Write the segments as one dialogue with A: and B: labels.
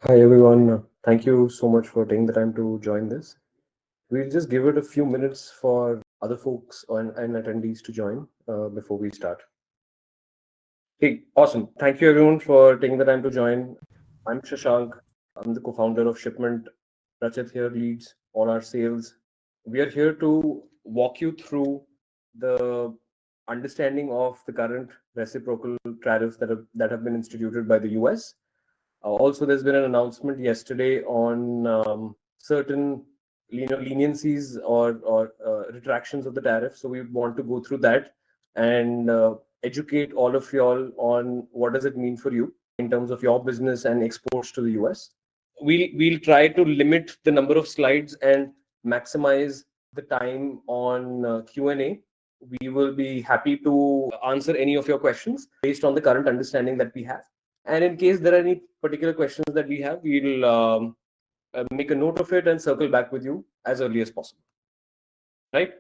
A: Hi everyone. Thank you so much for taking the time to join this. We'll just give it a few minutes for other folks and attendees to join before we start. Hey, awesome. Thank you everyone for taking the time to join. I'm Shashank. I'm the co-founder of Shipment. Rachit here leads all our sales. We are here to walk you through the understanding of the current reciprocal tariffs that have been instituted by the US. Also, there's been an announcement yesterday on certain leniencies or retractions of the tariff. So we want to go through that and educate all of y'all on what does it mean for you in terms of your business and exports to the US. We'll try to limit the number of slides and maximize the time on Q&A. We will be happy to answer any of your questions based on the current understanding that we have. And in case there are any particular questions that we have, we'll make a note of it and circle back with you as early as possible. Right?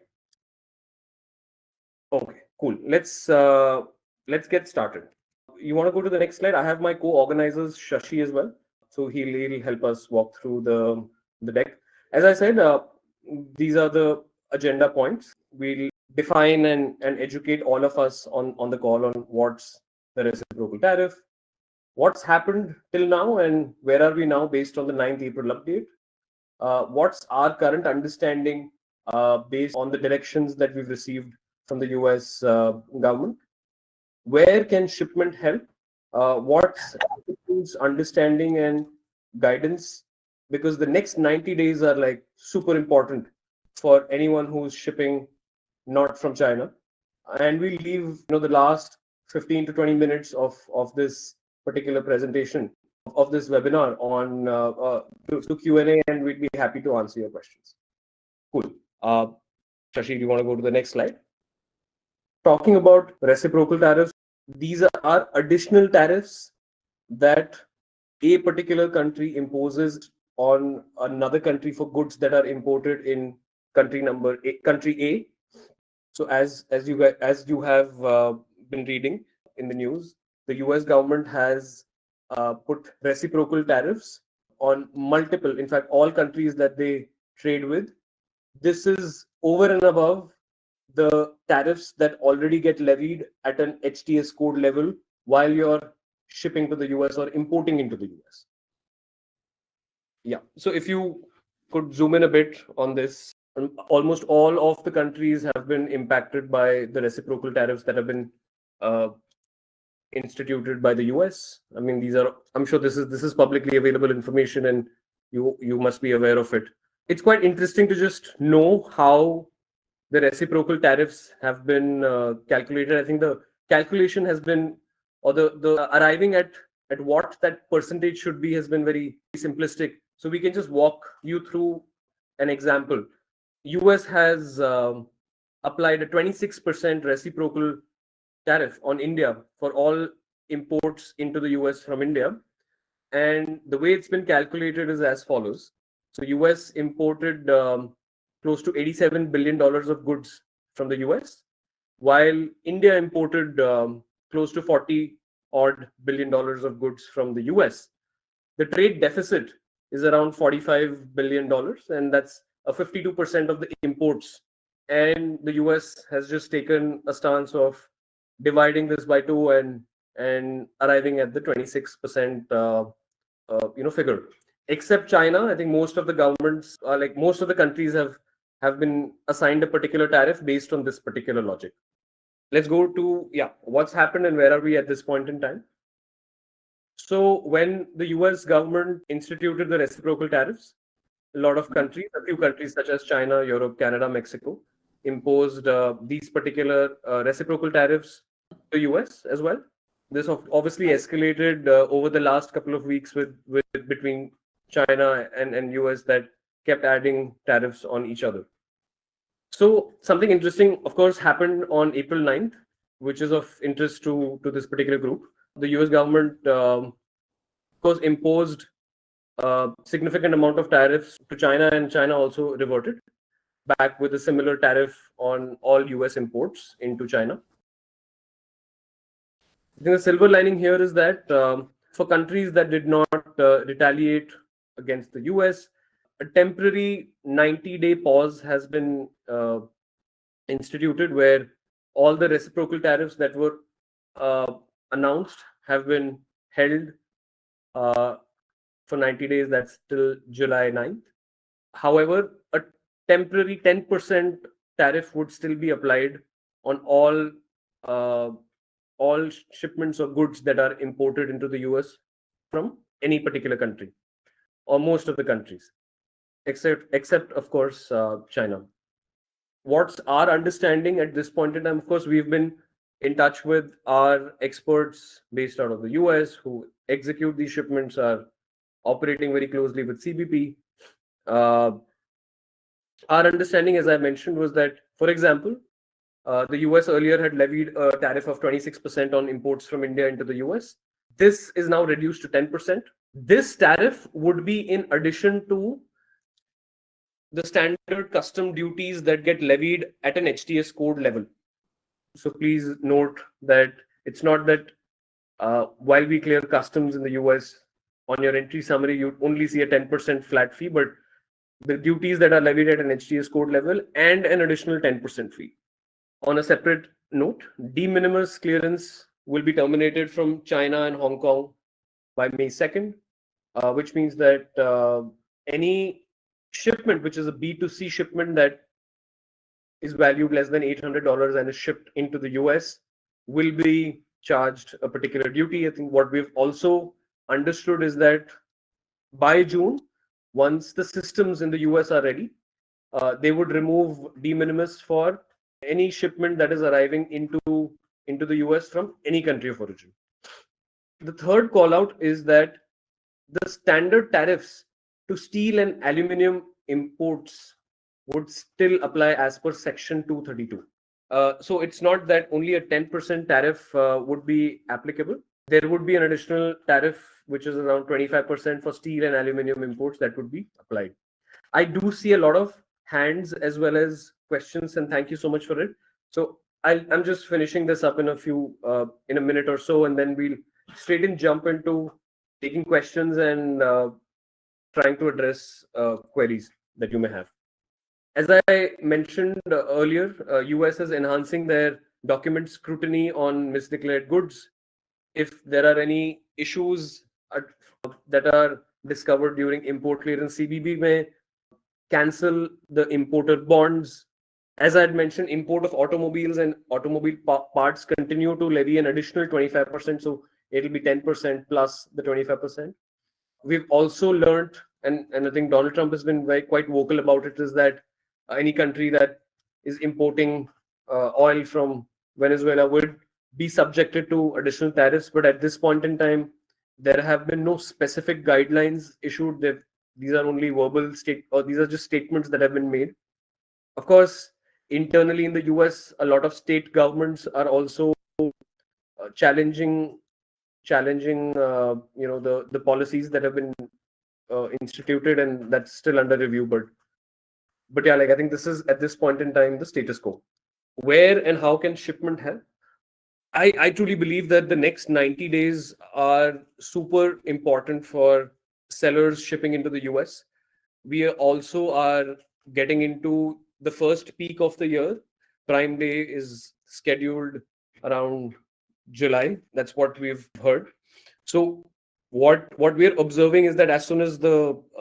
A: Okay, cool. Let's get started. You want to go to the next slide? I have my co-organizers Shashi as well, so he'll help us walk through the deck. As I said, these are the agenda points. We'll define and educate all of us on the call on what's the reciprocal tariff, what's happened till now, and where are we now based on the 9th April update. What's our current understanding based on the directions that we've received from the US government? Where can shipment help? What's understanding and guidance? Because the next 90 days are like super important for anyone who's shipping not from China. And we leave the last 15 to 20 minutes of this particular presentation of this webinar on to Q&A, and we'd be happy to answer your questions. Cool. Shashi, do you want to go to the next slide? Talking about reciprocal tariffs, these are additional tariffs that a particular country imposes on another country for goods that are imported in country A. So as you have been reading in the news, the US government has put reciprocal tariffs on multiple, in fact, all countries that they trade with. This is over and above the tariffs that already get levied at an HTS code level while you're shipping to the US or importing into the US. Yeah. So if you could zoom in a bit on this, almost all of the countries have been impacted by the reciprocal tariffs that have been instituted by the US. I mean, I'm sure this is publicly available information, and you must be aware of it. It's quite interesting to just know how the reciprocal tariffs have been calculated. I think the calculation has been, or the arriving at what that percentage should be has been very simplistic. So we can just walk you through an example. US has applied a 26% reciprocal tariff on India for all imports into the US from India. And the way it's been calculated is as follows. So US imported close to $87 billion of goods from the US, while India imported close to $40 odd billion of goods from the US. The trade deficit is around $45 billion, and that's a 52% of the imports. And the US has just taken a stance of dividing this by 2 and arriving at the 26% figure. Except China, I think most of the governments, most of the countries have been assigned a particular tariff based on this particular logic. Let's go to what's happened and where are we at this point in time. So when the US government instituted the reciprocal tariffs, a few countries such as China, Europe, Canada, Mexico, imposed these particular reciprocal tariffs to the US as well. This obviously escalated over the last couple of weeks with between China and US that kept adding tariffs on each other. So something interesting, of course, happened on April 9th, which is of interest to this particular group. The US government, of course, imposed a significant amount of tariffs to China, and China also reverted back with a similar tariff on all US imports into China. I think the silver lining here is that For countries that did not retaliate against the US, a temporary 90-day pause has been instituted where all the reciprocal tariffs that were announced have been held uh, for 90 days. That's till July 9th. However, a temporary 10% tariff would still be applied on uh, all shipments of goods that are imported into the US from any particular country or most of the countries, except of course China. What's our understanding at this point in time? Of course, we've been in touch with our experts based out of the US who execute these shipments, are operating very closely with CBP. Our understanding, as I mentioned, was that, for example, the US earlier had levied a tariff of 26% on imports from India into the US. This is now reduced to 10%. This tariff would be in addition to the standard custom duties that get levied at an HTS code level. So please note that it's not that while we clear customs in the US, on your entry summary, you only see a 10% flat fee, but the duties that are levied at an HTS code level and an additional 10% fee. On a separate note, de minimis clearance will be terminated from China and Hong Kong by May 2nd, which means that any shipment, which is a B2C shipment that is valued less than $800 and is shipped into the US, will be charged a particular duty. I think what we've also understood is that by June, once the systems in the US are ready, they would remove de minimis for any shipment that is arriving into the US from any country of origin. The third call out is that the standard tariffs to steel and aluminium imports would still apply as per Section 232. So it's not that only a 10% tariff would be applicable. There would be an additional tariff, which is around 25% for steel and aluminium imports that would be applied. I do see a lot of hands as well as questions, and thank you so much for it. So I'm just finishing this up in a minute or so, and then we'll straight in jump into taking questions and trying to address queries that you may have. As I mentioned earlier, US is enhancing their document scrutiny on misdeclared goods. If there are any issues that are discovered during import clearance, CBP may cancel the importer bonds. As I had mentioned, import of automobiles and automobile parts continue to levy an additional 25%, so it'll be 10% plus the 25%. We've also learned, and I think Donald Trump has been quite vocal about it, is that any country that is importing oil from Venezuela would be subjected to additional tariffs. But at this point in time, there have been no specific guidelines issued. These are only verbal these are just statements that have been made. Of course, internally in the US, a lot of state governments are also challenging the policies that have been instituted, and that's still under review. But yeah, like I think this is at this point in time the status quo. Where and how can shipment help? I truly believe that the next 90 days are super important for sellers shipping into the US. We also are getting into the first peak of the year. Prime Day is scheduled around July. That's what we've heard. So what we're observing is that as soon as the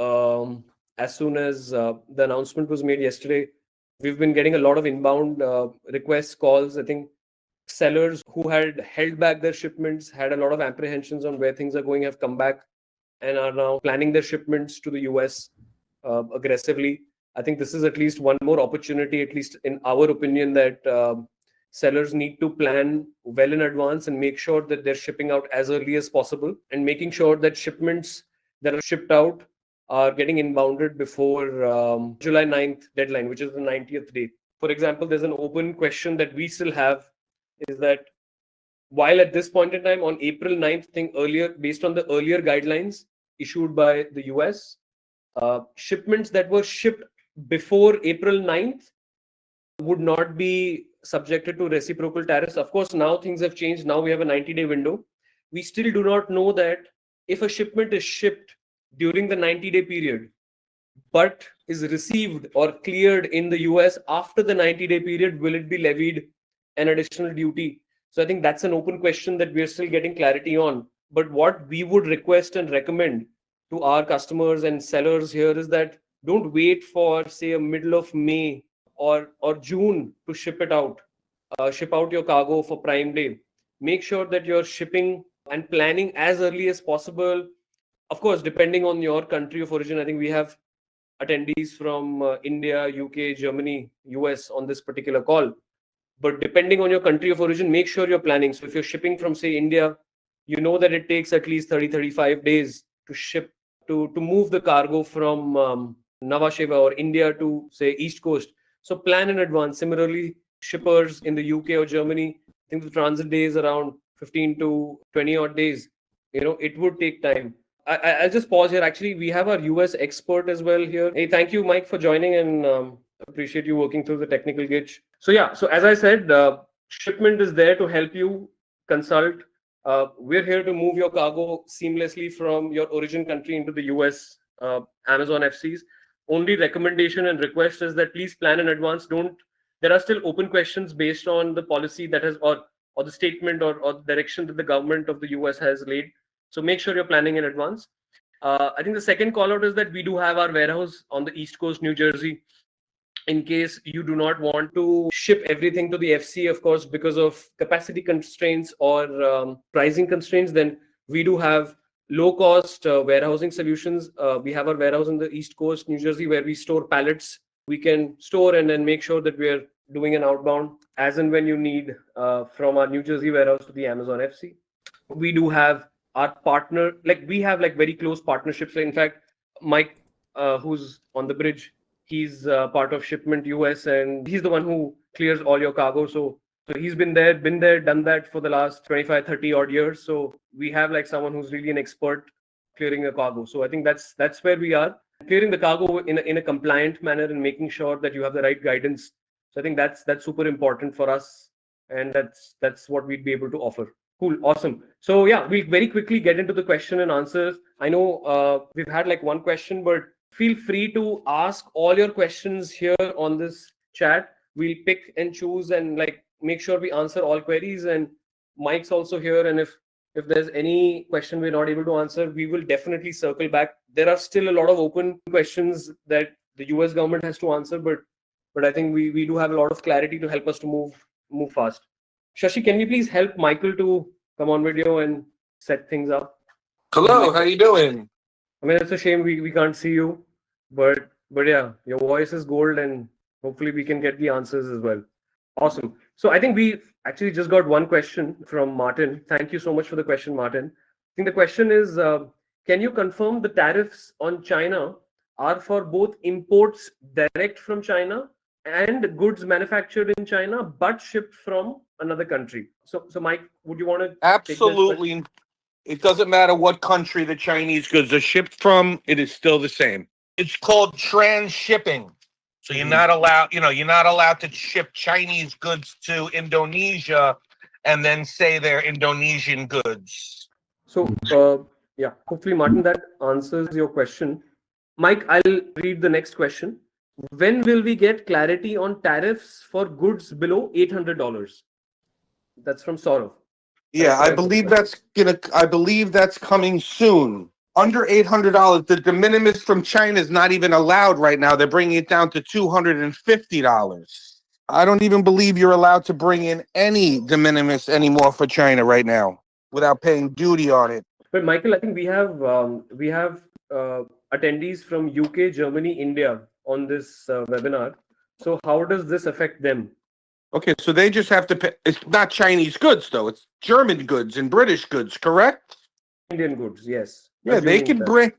A: announcement was made yesterday, we've been getting a lot of inbound requests, calls. I think sellers who had held back their shipments, had a lot of apprehensions on where things are going, have come back and are now planning their shipments to the US aggressively. I think this is at least one more opportunity, at least in our opinion, that sellers need to plan well in advance and make sure that they're shipping out as early as possible, and making sure that shipments that are shipped out are getting inbounded before July 9th deadline, which is the 90th day. For example, there's an open question that we still have, is that while at this point in time on April 9th, based on the earlier guidelines issued by the US, shipments that were shipped before April 9th would not be subjected to reciprocal tariffs. Of course, now things have changed. Now we have a 90-day window. We still do not know that if a shipment is shipped during the 90-day period, but is received or cleared in the US after the 90-day period, will it be levied an additional duty? So I think that's an open question that we're still getting clarity on. But what we would request and recommend to our customers and sellers here is that don't wait for, say, a middle of May or June to ship it out. Ship out your cargo for Prime Day. Make sure that you're shipping and planning as early as possible. Of course, depending on your country of origin, I think we have attendees from India, UK, Germany, US on this particular call. But depending on your country of origin, make sure you're planning. So if you're shipping from, say, India, you know that it takes at least 35 days to ship, to move the cargo from Nhava Sheva or India to, say, East Coast. So plan in advance. Similarly, shippers in the UK or Germany, I think the transit day is around 15 to 20 odd days. It would take time. I'll just pause here. Actually, we have our US expert as well here. Hey, thank you, Mike, for joining, and appreciate you working through the technical glitch. So yeah, so as I said, shipment is there to help you consult. We're here to move your cargo seamlessly from your origin country into the US Amazon FCs. Only recommendation and request is that please plan in advance. There are still open questions based on the policy that has, or the statement or the direction that the government of the US has laid. So make sure you're planning in advance. I think the second call out is that we do have our warehouse on the East Coast, New Jersey. In case you do not want to ship everything to the FC, of course, because of capacity constraints or pricing constraints, then we do have low-cost warehousing solutions. We have our warehouse on the East Coast, New Jersey, where we store pallets. We can store and then make sure that we're doing an outbound as and when you need from our New Jersey warehouse to the Amazon FC. We do have our partner, we have very close partnerships. In fact, Mike, who's on the bridge, he's part of Shipment US, and he's the one who clears all your cargo. So he's been there, done that for the last 25, 30 odd years. So we have someone who's really an expert clearing the cargo. So I think that's where we are, clearing the cargo in a compliant manner and making sure that you have the right guidance. So I think that's super important for us, and that's what we'd be able to offer. Cool, awesome. So yeah, we'll very quickly get into the question and answers. I know we've had one question, but feel free to ask all your questions here on this chat. We'll pick and choose and make sure we answer all queries. And Mike's also here, and if there's any question we're not able to answer, we will definitely circle back. There are still a lot of open questions that the US government has to answer, but I think we do have a lot of clarity to help us to move fast. Shashi, can you please help Michael to come on video and set things up?
B: Hello, how you doing?
A: I mean, it's a shame we can't see you, but yeah, your voice is gold, and hopefully we can get the answers as well. Awesome. So I think we actually just got one question from Martin. Thank you so much for the question, Martin. I think the question is, can you confirm the tariffs on China are for both imports direct from China and goods manufactured in China but shipped from another country? So Mike, would you want to
B: Absolutely. It doesn't matter what country the Chinese goods are shipped from, it is still the same. It's called transshipping. So you're not allowed, you're not allowed to ship Chinese goods to Indonesia and then say they're Indonesian goods.
A: So yeah, hopefully, Martin, that answers your question. Mike, I'll read the next question. When will we get clarity on tariffs for goods below $800? That's from Saurav.
B: Yeah, I believe that's coming soon. Under $800, the de minimis from China is not even allowed right now. They're bringing it down to $250. I don't even believe you're allowed to bring in any de minimis anymore for China right now without paying duty on it.
A: But Michael, I think we have attendees from UK, Germany, India on this webinar. So how does this affect them?
B: Okay, so they just have to pay. It's not Chinese goods, though. It's German goods and British goods, correct?
A: Indian goods, yes.
B: Yeah, they can bring.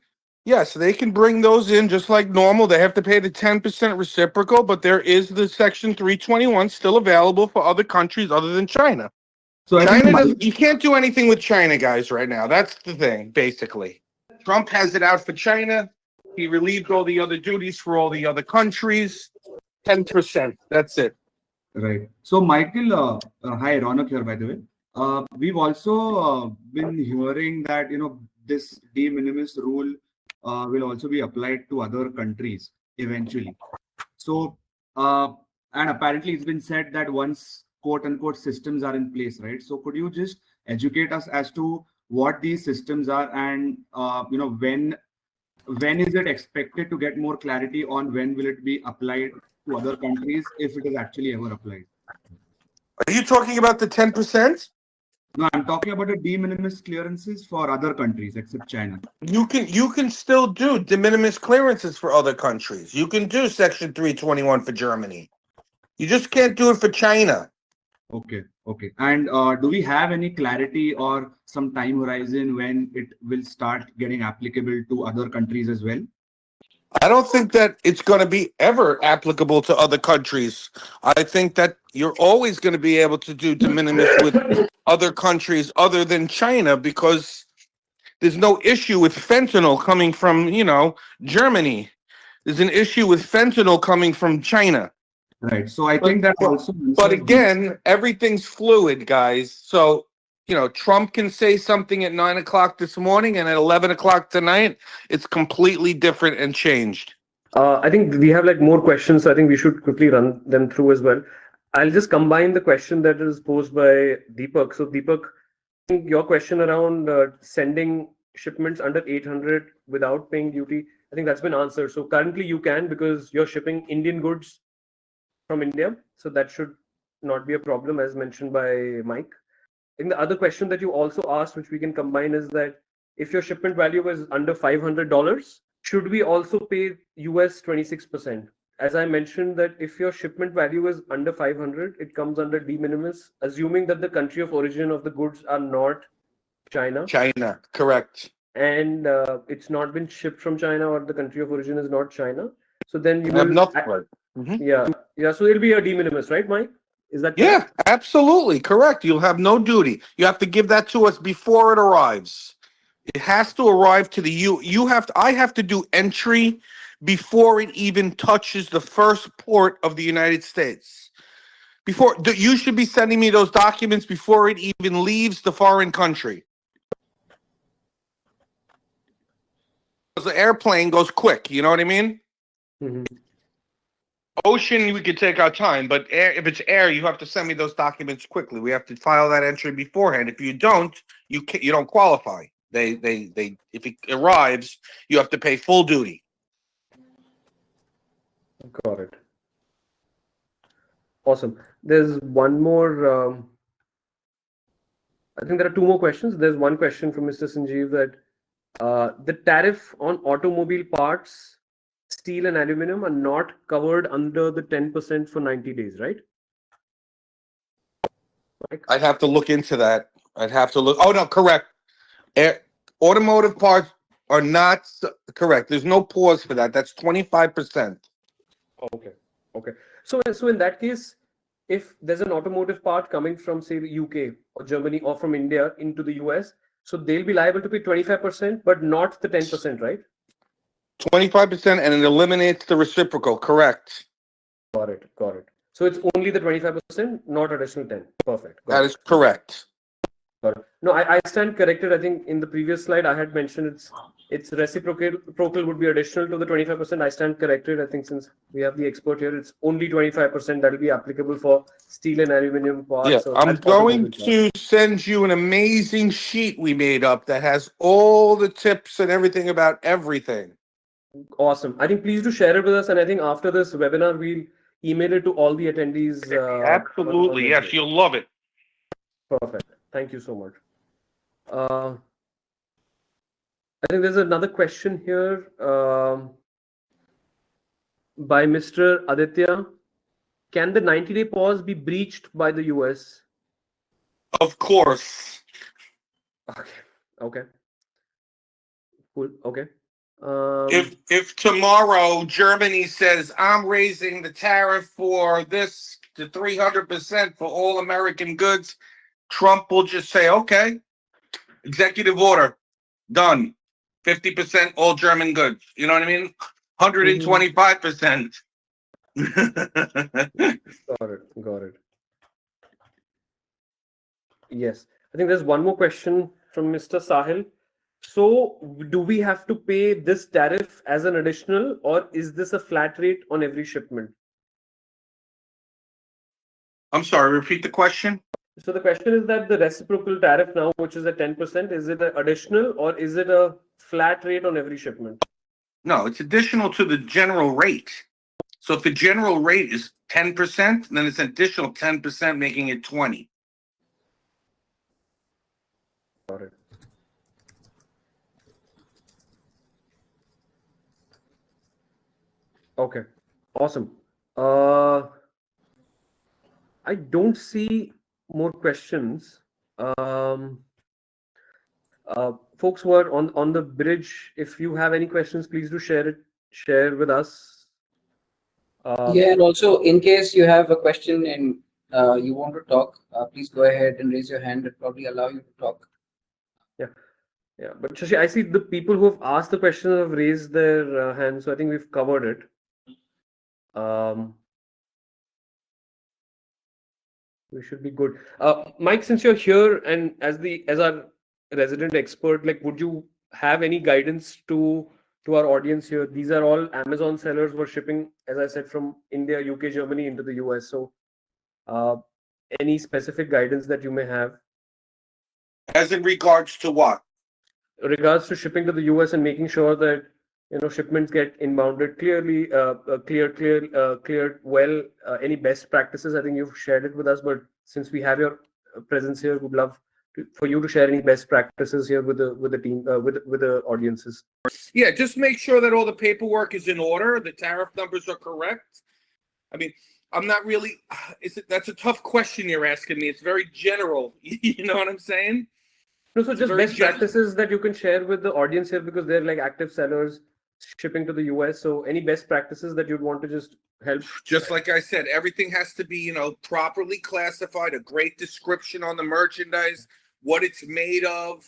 B: Yes, they can bring those in just like normal. They have to pay the 10% reciprocal, but there is the Section 321 still available for other countries other than China. So you can't do anything with China, guys, right now. That's the thing, basically. Trump has it out for China. He relieved all the other duties for all the other countries. 10%. That's it.
C: Right. So, Michael, hi, Ronak here, by the way. We've also been hearing that, this de minimis rule will also be applied to other countries eventually. So, and apparently it's been said that once quote unquote systems are in place, right? So, could you just educate us as to what these systems are, and when is it expected to get more clarity on when will it be applied to other countries if it is actually ever applied?
B: Are you talking about the 10%?
C: No, I'm talking about the de minimis clearances for other countries except China.
B: You can still do de minimis clearances for other countries. You can do Section 321 for Germany. You just can't do it for China.
C: Okay, okay. And do we have any clarity or some time horizon when it will start getting applicable to other countries as well?
B: I don't think that it's going to be ever applicable to other countries. I think that you're always going to be able to do de minimis with other countries other than China because there's no issue with fentanyl coming from, Germany. There's an issue with fentanyl coming from China.
C: Right. So I
B: But,
C: think that
B: but,
C: also
B: but
C: answers
B: again, everything's fluid, guys. So, Trump can say something at 9 o'clock this morning and at 11 o'clock tonight, it's completely different and changed.
A: I think we have like more questions, so I think we should quickly run them through as well. I'll just combine the question that is posed by Deepak. So Deepak, I think your question around sending shipments under 800 without paying duty, I think that's been answered. So currently you can, because you're shipping Indian goods from India, so that should not be a problem as mentioned by Mike. I think the other question that you also asked, which we can combine, is that if your shipment value is under $500, should we also pay US 26%? As I mentioned, that if your shipment value is under 500, it comes under de minimis, assuming that the country of origin of the goods are not China.
B: China, correct.
A: And it's not been shipped from China, or the country of origin is not China. So then you
B: I have
A: will,
B: nothing. Right. Mhm.
A: yeah. So it'll be a de minimis, right, Mike? Is that
B: correct? Yeah, absolutely correct. You'll have no duty. You have to give that to us before it arrives. It has to arrive to the I have to do entry before it even touches the first port of the United States. You should be sending me those documents before it even leaves the foreign country. Because the airplane goes quick, you know what I mean?
A: Mm-hmm.
B: Ocean, we could take our time, but if it's air, you have to send me those documents quickly. We have to file that entry beforehand. If you don't, you don't qualify. If it arrives, you have to pay full duty.
A: Got it. Awesome. There's one more. I think there are two more questions. There's one question from Mr. Sanjeev that the tariff on automobile parts, steel and aluminum are not covered under the 10% for 90 days, right?
B: I'd have to look into that. I'd have to look. Oh, no, correct. Automotive parts are not correct. There's no pause for that. That's 25%.
A: Okay. Okay. So in that case, if there's an automotive part coming from, say, the UK or Germany or from India into the US, so they'll be liable to pay 25%, but not the 10%, right?
B: 25%, and it eliminates the reciprocal. Correct.
A: Got it. Got it. So it's only the 25%, not additional 10. Perfect.
B: That is correct.
A: Got it. No, I stand corrected. I think in the previous slide I had mentioned it's reciprocal would be additional to the 25%. I stand corrected. I think since we have the expert here, it's only 25% that will be applicable for steel and aluminum parts.
B: Yeah,
A: So
B: I'm going to send you an amazing sheet we made up that has all the tips and everything about everything.
A: Awesome. I think please do share it with us, and I think after this webinar we'll email it to all the attendees.
B: Absolutely, yes, you'll love it.
A: Perfect. Thank you so much. I think there's another question here by Mr. Aditya. Can the 90-day pause be breached by the US?
B: Of course.
A: Okay. Cool. Okay.
B: If tomorrow Germany says I'm raising the tariff for this to 300% for all American goods, Trump will just say, okay, executive order, done. 50% all German goods. You know what I mean? 125%.
A: Got it. Yes. I think there's one more question from Mr. Sahil. So do we have to pay this tariff as an additional, or is this a flat rate on every shipment?
B: I'm sorry, repeat the question.
A: So the question is that the reciprocal tariff now, which is at 10%, is it an additional or is it a flat rate on every shipment?
B: No, it's additional to the general rate. So if the general rate is 10%, then it's an additional 10%, making it 20.
A: Got it. Okay, awesome. I don't see more questions. Folks who are on the bridge, if you have any questions, please do share with us.
D: Yeah, and also in case you have a question and you want to talk, please go ahead and raise your hand. It'll probably allow you to talk.
A: Yeah, but Shashi, I see the people who have asked the question have raised their hands, so I think we've covered it. We should be good. Mike, since you're here and as our resident expert, like, would you have any guidance to our audience here? These are all Amazon sellers who are shipping, as I said, from India, UK, Germany into the US. So, any specific guidance that you may have
B: As in regards to what?
A: regards to shipping to the US and making sure that shipments get inbounded clearly, cleared well. Any best practices? I think you've shared it with us, but since we have your presence here, would love for you to share any best practices here with the team, with the audiences.
B: Yeah, just make sure that all the paperwork is in order. The tariff numbers are correct. I mean, I'm not really. That's a tough question you're asking me. It's very general. You know what I'm saying?
A: No, so just
B: very
A: best practices that you can share with the audience here, because they're like active sellers shipping to the US. So any best practices that you'd want to just help?
B: Just like I said, everything has to be, properly classified, a great description on the merchandise, what it's made of.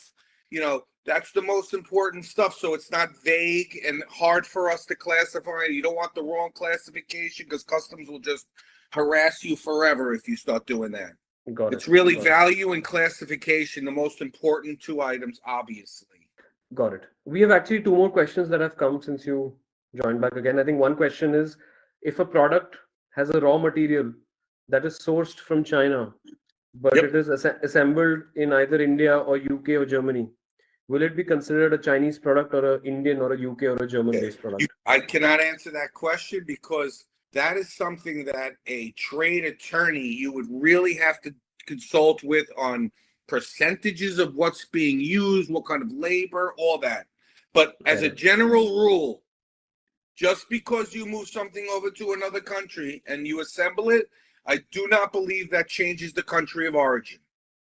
B: That's the most important stuff. So it's not vague and hard for us to classify. You don't want the wrong classification, because customs will just harass you forever if you start doing that.
A: Got it.
B: It's really
A: Got it.
B: value and classification, the most important two items, obviously.
A: Got it. We have actually two more questions that have come since you joined back again. I think one question is, if a product has a raw material that is sourced from China, but
B: Yep.
A: it is assembled in either India or UK or Germany, will it be considered a Chinese product or a Indian or a UK or a German-based product?
B: I cannot answer that question, because that is something that a trade attorney, you would really have to consult with on percentages of what's being used, what kind of labor, all that. But as a general rule, just because you move something over to another country and you assemble it, I do not believe that changes the country of origin.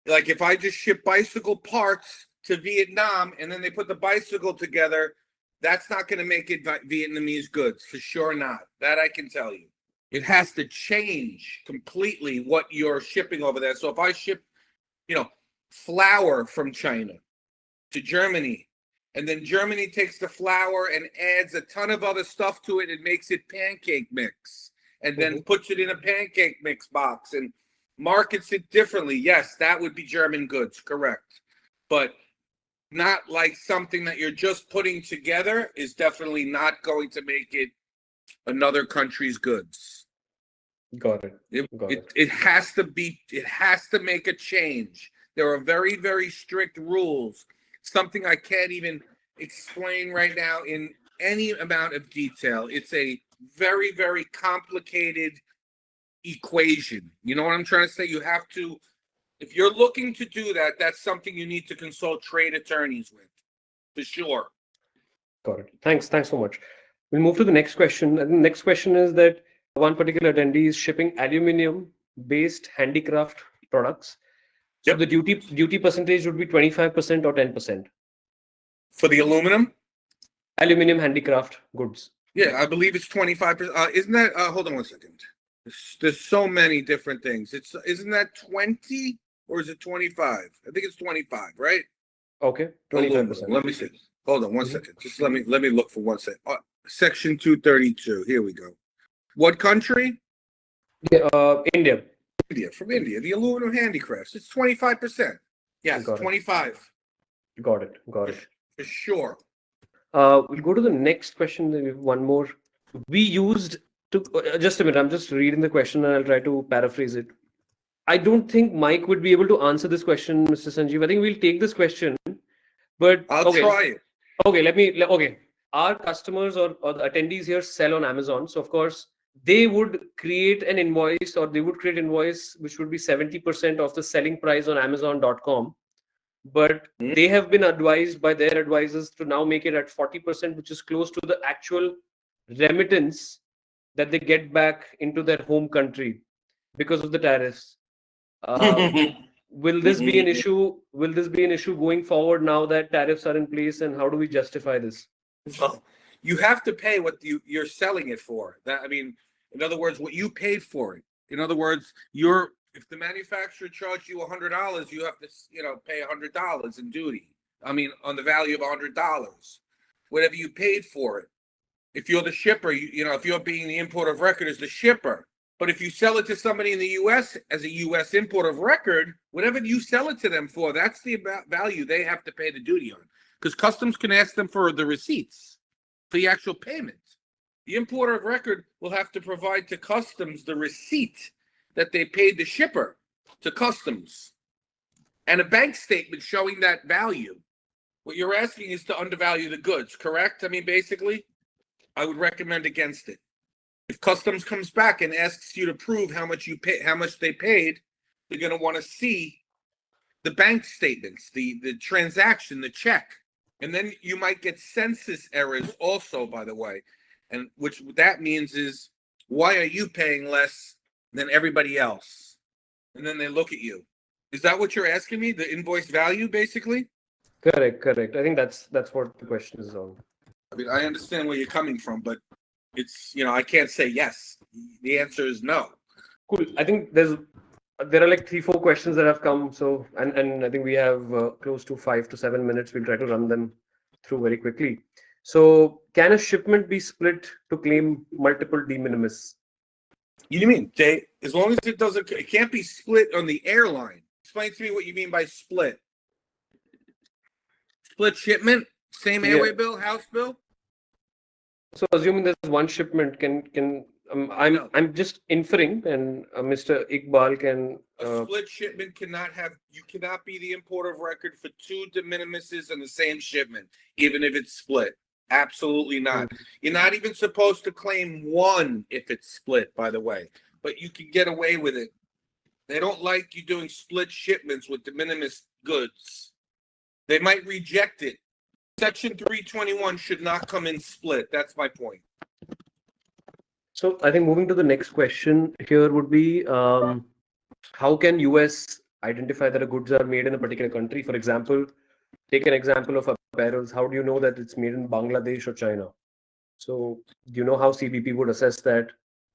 B: Like if I just ship bicycle parts to Vietnam and then they put the bicycle together, that's not going to make it Vietnamese goods, for sure not. That I can tell you. It has to change completely what you're shipping over there. So if I ship, flour from China to Germany, and then Germany takes the flour and adds a ton of other stuff to it and makes it pancake mix, and then puts it in a pancake mix box and markets it differently. Yes, that would be German goods, correct. But not like something that you're just putting together is definitely not going to make it another country's goods.
A: Got it.
B: It has to make a change. There are very, very strict rules. Something I can't even explain right now in any amount of detail. It's a very, very complicated equation. You know what I'm trying to say? You have to, if you're looking to do that, that's something you need to consult trade attorneys with, for sure.
A: Got it. Thanks so much. We'll move to the next question. And the next question is that one particular attendee is shipping aluminum-based handicraft products. So
B: Yep.
A: the duty percentage would be 25% or 10%.
B: For the aluminum?
A: Aluminum handicraft goods.
B: Yeah, I believe it's 25%. Isn't that, hold on one second. There's so many different things. Isn't that 20 or is it 25? I think it's 25, right?
A: Okay, 25%.
B: Let me see. Hold on one second. Just let me look for one second. Section 232. Here we go. What country?
A: India.
B: India. From India. The aluminum handicrafts. It's 25%. Yes,
A: Got it.
B: 25.
A: Got it.
B: For sure.
A: We'll go to the next question. We have one more. We used to just a minute. I'm just reading the question and I'll try to paraphrase it. I don't think Mike would be able to answer this question, Mr. Sanjeev. I think we'll take this question, but
B: I'll try it.
A: Okay. Our customers or the attendees here sell on Amazon, so of course they would create an invoice, or they would create an invoice which would be 70% of the selling price on Amazon.com. But they have been advised by their advisors to now make it at 40%, which is close to the actual remittance that they get back into their home country because of the tariffs. Will this be an issue? Will this be an issue going forward now that tariffs are in place, and how do we justify this?
B: Well, you have to pay what you're selling it for. In other words, what you paid for it. In other words, if the manufacturer charged you $100, you have to, pay $100 in duty. On the value of $100, whatever you paid for it. If you're the shipper, if you're being the import of record as the shipper. But if you sell it to somebody in the U.S. as a U.S. import of record, whatever you sell it to them for, that's the value they have to pay the duty on. Because customs can ask them for the receipts for the actual payment. The importer of record will have to provide to customs the receipt that they paid the shipper to customs and a bank statement showing that value. What you're asking is to undervalue the goods, correct? Basically, I would recommend against it. If customs comes back and asks you to prove how much they paid, they're going to want to see the bank statements, the transaction, the check. And then you might get census errors also, by the way. And which that means is, why are you paying less than everybody else? And then they look at you. Is that what you're asking me? The invoice value, basically?
A: Correct. I think that's what the question is on.
B: I understand where you're coming from, but it's, I can't say yes. The answer is no.
A: Cool. I think there are like 3-4 questions that have come. So, and I think we have close to 5 to 7 minutes. We'll try to run them through very quickly. So, can a shipment be split to claim multiple de minimis?
B: You mean, Jay? As long as it can't be split on the airline. Explain to me what you mean by split. Split shipment, same airway bill, house bill.
A: So, assuming there's one shipment, I'm just inferring, and Mr. Iqbal can.
B: A split shipment you cannot be the importer of record for 2 de minimises in the same shipment, even if it's split. Absolutely not. You're not even supposed to claim one if it's split, by the way, but you can get away with it. They don't like you doing split shipments with de minimis goods. They might reject it. Section 321 should not come in split. That's my point.
A: So I think moving to the next question here would be, how can US identify that the goods are made in a particular country? For example, take an example of apparels. How do you know that it's made in Bangladesh or China? So do you know how CBP would assess that?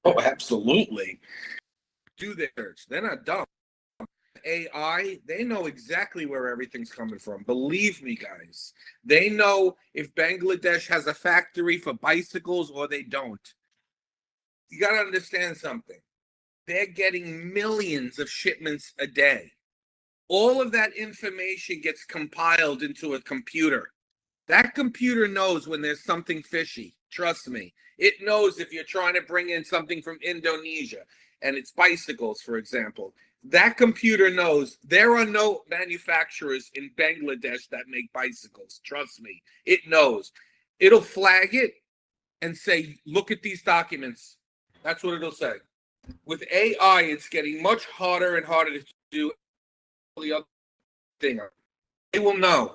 B: Oh, absolutely. Do theirs. They're not dumb. AI, they know exactly where everything's coming from. Believe me, guys. They know if Bangladesh has a factory for bicycles or they don't. You got to understand something. They're getting millions of shipments a day. All of that information gets compiled into a computer. That computer knows when there's something fishy. Trust me. It knows if you're trying to bring in something from Indonesia and it's bicycles, for example. That computer knows there are no manufacturers in Bangladesh that make bicycles. Trust me. It knows. It'll flag it and say, look at these documents. That's what it'll say. With AI, it's getting much harder and harder to do the other thing. They will know.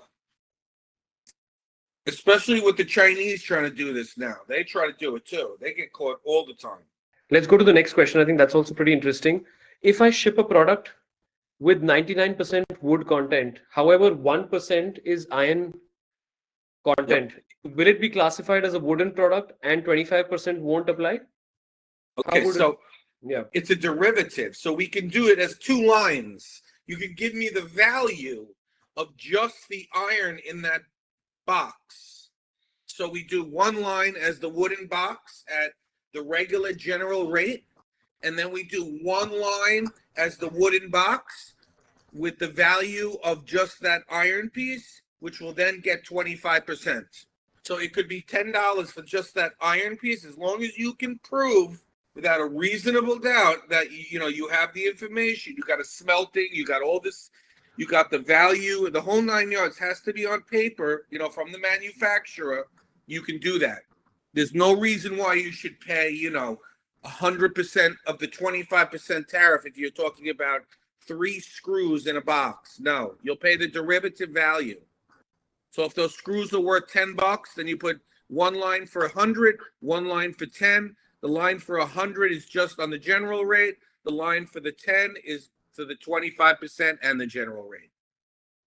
B: Especially with the Chinese trying to do this now. They try to do it too. They get caught all the time.
A: Let's go to the next question. I think that's also pretty interesting. If I ship a product with 99% wood content, however, 1% is iron content, will it be classified as a wooden product and 25% won't apply?
B: Okay, so it's a derivative. So we can do it as 2 lines. You can give me the value of just the iron in that box. So we do 1 line as the wooden box at the regular general rate. And then we do 1 line as the wooden box with the value of just that iron piece. which will then get 25%. So it could be $10 for just that iron piece, as long as you can prove without a reasonable doubt that you have the information, you got a smelting, you got all this, you got the value, the whole 9 yards has to be on paper, from the manufacturer. You can do that. There's no reason why you should pay, 100% of the 25% tariff if you're talking about 3 screws in a box. No, you'll pay the derivative value. So if those screws are worth $10, then you put one line for 100, one line for 10. The line for 100 is just on the general rate. The line for the 10 is for the 25% and the general rate.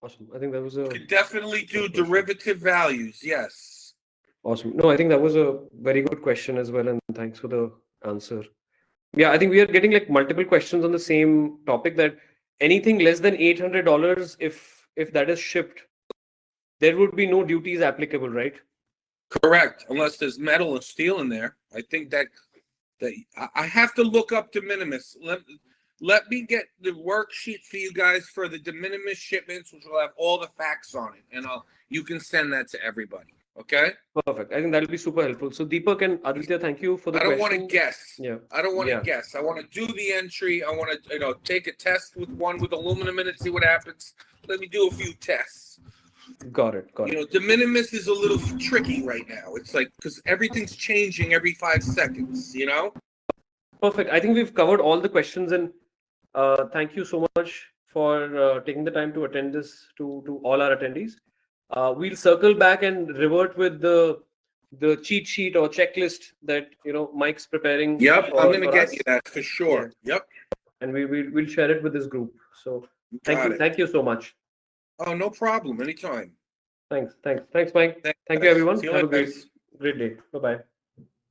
A: Awesome. I think that was a...
B: You can definitely do derivative values, yes.
A: Awesome. No, I think that was a very good question as well, and thanks for the answer. Yeah, I think we are getting like multiple questions on the same topic, that anything less than $800, if that is shipped, there would be no duties applicable, right?
B: Correct, unless there's metal or steel in there. I think that I have to look up de minimis. Let me get the worksheet for you guys for the de minimis shipments, which will have all the facts on it, and you can send that to everybody. Okay.
A: Perfect. I think that'll be super helpful. So Deepak and Aditya, thank you for the question.
B: I don't want to guess.
A: Yeah.
B: I don't want to guess. I want to do the entry. I want to, take a test with aluminum in it, see what happens. Let me do a few tests.
A: Got it.
B: De minimis is a little tricky right now. It's like, because everything's changing every 5 seconds,
A: Perfect. I think we've covered all the questions, and thank you so much for taking the time to attend this to all our attendees. We'll circle back and revert with the cheat sheet or checklist that Mike's preparing.
B: Yep, I'm going to get
A: us.
B: you that for sure. Yeah. Yep.
A: And we'll share it with this group. So thank you so much.
B: Oh, no problem. Anytime.
A: Thanks, Mike. Thank you, everyone.
B: See you
A: Have a
B: later.
A: great day. Bye-bye.